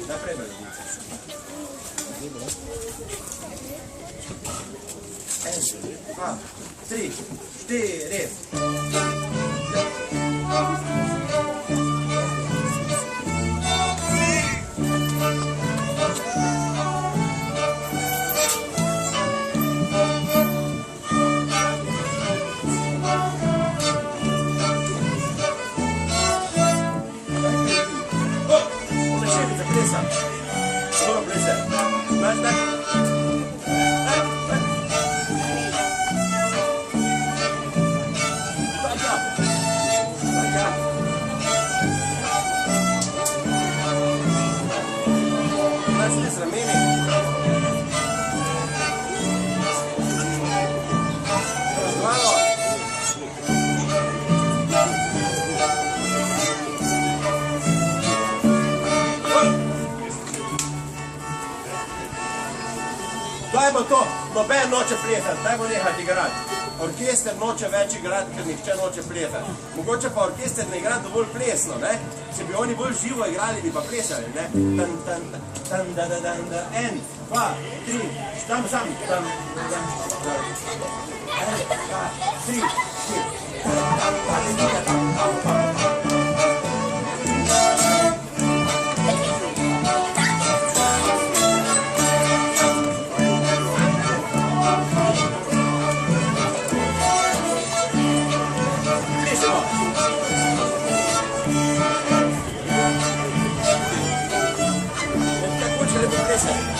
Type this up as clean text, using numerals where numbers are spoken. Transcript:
Naprej balonice. En, dva, tri, štiri. Solo prese. Dai. Dai, rameni. Razvalo. Dajmo to, noben noče pletati, dajmo nehati igrati. Orkester noče več igrati, ker nihče noče pletati. Mogoče pa orkester ne igra dovolj plesno, ne? Če bi oni bolj živo igrali, bi pa plesali, ne? Tan, tan, tan, da, da, da, da, en, dva, tri, tam, tam, tam, tam, en, dva, tri, štiri, tam, tam, tam, tam, tam. Listen.